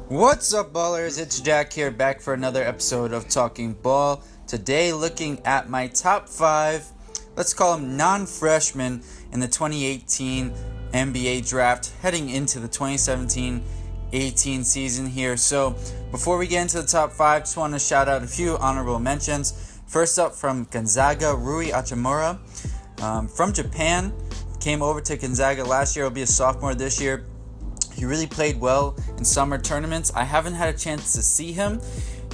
What's up, ballers? It's Jack here, back for another episode of Talking Ball. Today, looking at my top 5, let's call them non-freshmen in the 2018 NBA Draft, heading into the 2017-18 season here. So, before we get into the top 5, just want to shout out a few honorable mentions. First up, from Gonzaga, Rui Hachimura, from Japan, came over to Gonzaga last year. He'll be a sophomore this year. He really played well in summer tournaments. I haven't had a chance to see him.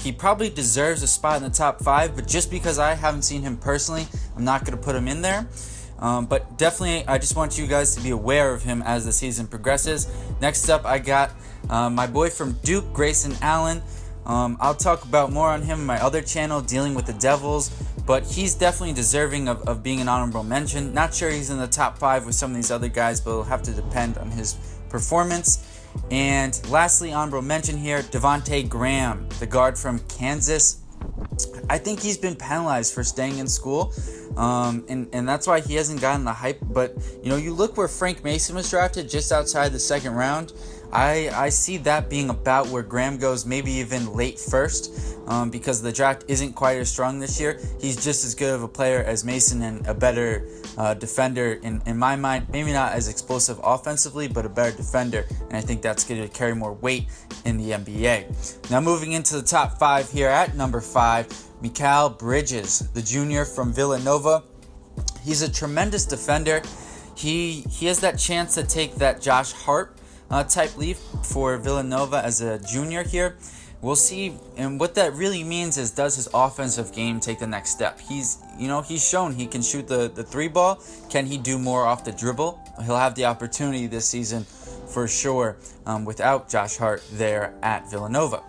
He probably deserves a spot in the top 5, but just because I haven't seen him personally, I'm not going to put him in there. But definitely, I just want you guys to be aware of him as the season progresses. Next up, I got my boy from Duke, Grayson Allen. I'll talk about more on him in my other channel, Dealing with the Devils, but he's definitely deserving of being an honorable mention. Not sure he's in the top 5 with some of these other guys, but it'll have to depend on his performance. And lastly, honorable mention here, Devontae Graham, the guard from Kansas. I think he's been penalized for staying in school, and that's why he hasn't gotten the hype. But you look where Frank Mason was drafted, just outside the second round. I see that being about where Graham goes, maybe even late first, because the draft isn't quite as strong this year. He's just as good of a player as Mason and a better defender in my mind. Maybe not as explosive offensively, but a better defender, and I think that's going to carry more weight in the NBA. Now moving into the top 5 here at number 5, Mikal Bridges, the junior from Villanova. He's a tremendous defender. He has that chance to take that Josh Hart type leap for Villanova as a junior here. We'll see, and what that really means is, does his offensive game take the next step? He's shown he can shoot the 3-ball. Can he do more off the dribble? He'll have the opportunity this season for sure, without Josh Hart there at Villanova.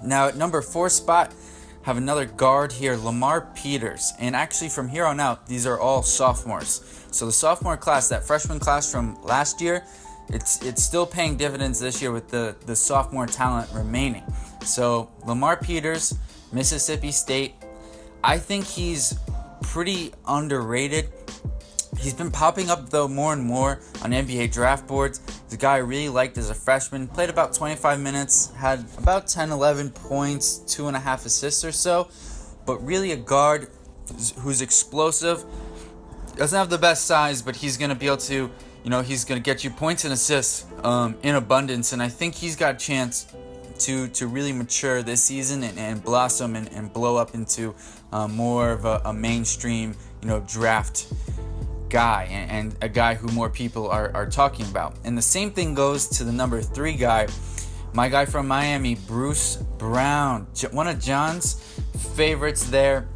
Now at number 4 spot, have another guard here, Lamar Peters. And actually from here on out, these are all sophomores. So the sophomore class, that freshman class from last year, it's still paying dividends this year with the sophomore talent remaining. So Lamar Peters, Mississippi State, I think he's pretty underrated. He's been popping up though more and more on NBA draft boards. He's a guy I really liked as a freshman. Played about 25 minutes, had about 10-11 points, 2.5 assists or so. But really a guard who's explosive. Doesn't have the best size, but he's going to be able to, he's going to get you points and assists in abundance. And I think he's got a chance to really mature this season and blossom and blow up into more of a mainstream, draft guy and a guy who more people are talking about. And the same thing goes to the number 3 guy, my guy from Miami, Bruce Brown, one of John's favorites there.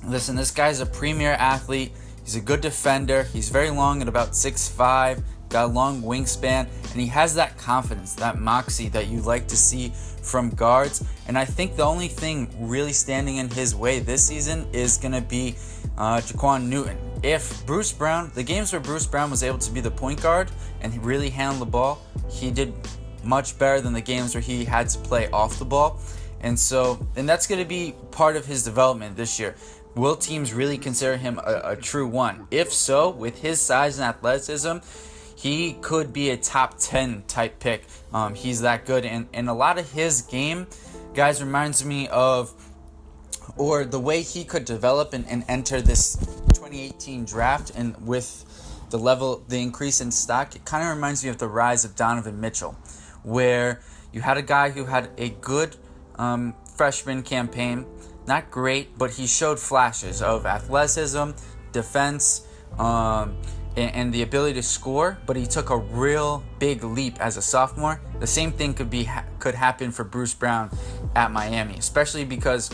Listen, this guy's a premier athlete. He's a good defender. He's very long at about 6'5", got a long wingspan, and he has that confidence, that moxie that you like to see from guards. And I think the only thing really standing in his way this season is going to be Jaquan Newton. If Bruce Brown, the games where Bruce Brown was able to be the point guard and he really handled the ball, he did much better than the games where he had to play off the ball. And that's going to be part of his development this year. Will teams really consider him a true one? If so, with his size and athleticism, he could be a top 10 type pick. He's that good. And a lot of his game, guys, reminds me of, or the way he could develop and enter this 2018 draft, and with the increase in stock, it kind of reminds me of the rise of Donovan Mitchell, where you had a guy who had a good freshman campaign. Not great, but he showed flashes of athleticism, defense, and the ability to score, but he took a real big leap as a sophomore. The same thing could happen for Bruce Brown at Miami, especially because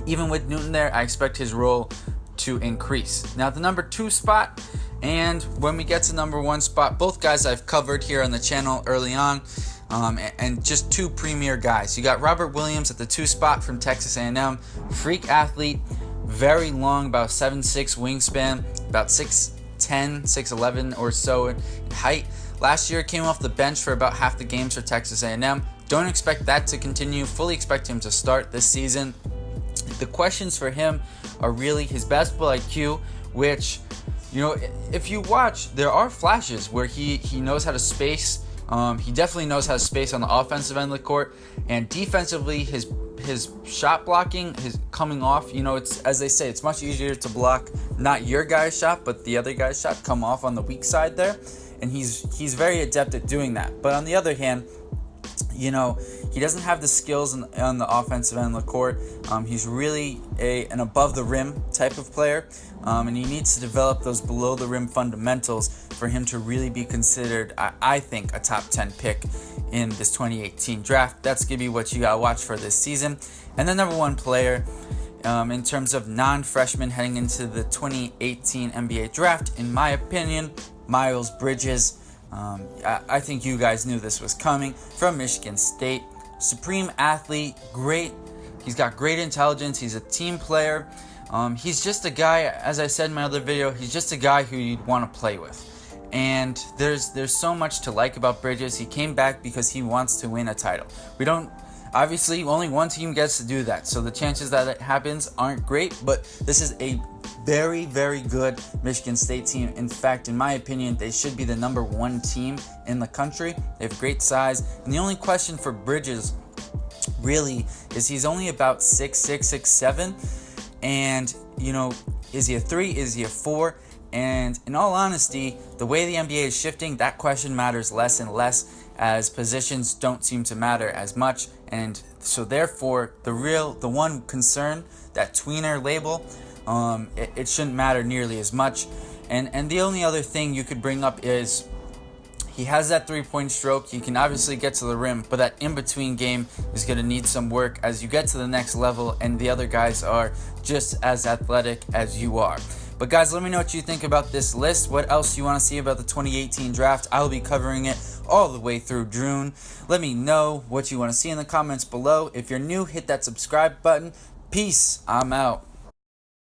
even with Newton there, I expect his role to increase. Now the number 2 spot, and when we get to number 1 spot, both guys I've covered here on the channel early on. And just 2 premier guys. You got Robert Williams at the 2 spot from Texas A&M. Freak athlete, very long, about 7'6" wingspan, about 6'10", 6'11" or so in height. Last year came off the bench for about half the games for Texas A&M. Don't expect that to continue. Fully expect him to start this season. The questions for him are really his basketball IQ, which, if you watch, there are flashes where he knows how to space He definitely knows how to space on the offensive end of the court, and defensively, his shot blocking, his coming off, it's, as they say, it's much easier to block not your guy's shot, but the other guy's shot come off on the weak side there, and he's very adept at doing that. But on the other hand, he doesn't have the skills on the offensive end of the court. He's really an above the rim type of player, and he needs to develop those below the rim fundamentals for him to really be considered, I think, a top 10 pick in this 2018 draft. That's going to be what you got to watch for this season. And the number one player in terms of non-freshmen heading into the 2018 NBA draft, in my opinion, Miles Bridges. I think you guys knew this was coming, from Michigan State. Supreme athlete, great. He's got great intelligence. He's a team player. He's just a guy, as I said in my other video, he's just a guy who you'd want to play with. And there's so much to like about Bridges. He came back because he wants to win a title. Obviously, only one team gets to do that, so the chances that it happens aren't great, but this is a very, very good Michigan State team. In fact, in my opinion, they should be the number one team in the country. They have great size, and the only question for Bridges really is he's only about 6'6", 6'7", and, is he a 3, is he a 4? And in all honesty, the way the NBA is shifting, that question matters less and less, as positions don't seem to matter as much. And so therefore, the one concern, that tweener label, it shouldn't matter nearly as much. And the only other thing you could bring up is he has that three-point stroke. He can obviously get to the rim, but that in-between game is going to need some work as you get to the next level, and the other guys are just as athletic as you are. But guys, let me know what you think about this list. What else you want to see about the 2018 draft? I'll be covering it all the way through June. Let me know what you want to see in the comments below. If you're new, hit that subscribe button. Peace. I'm out.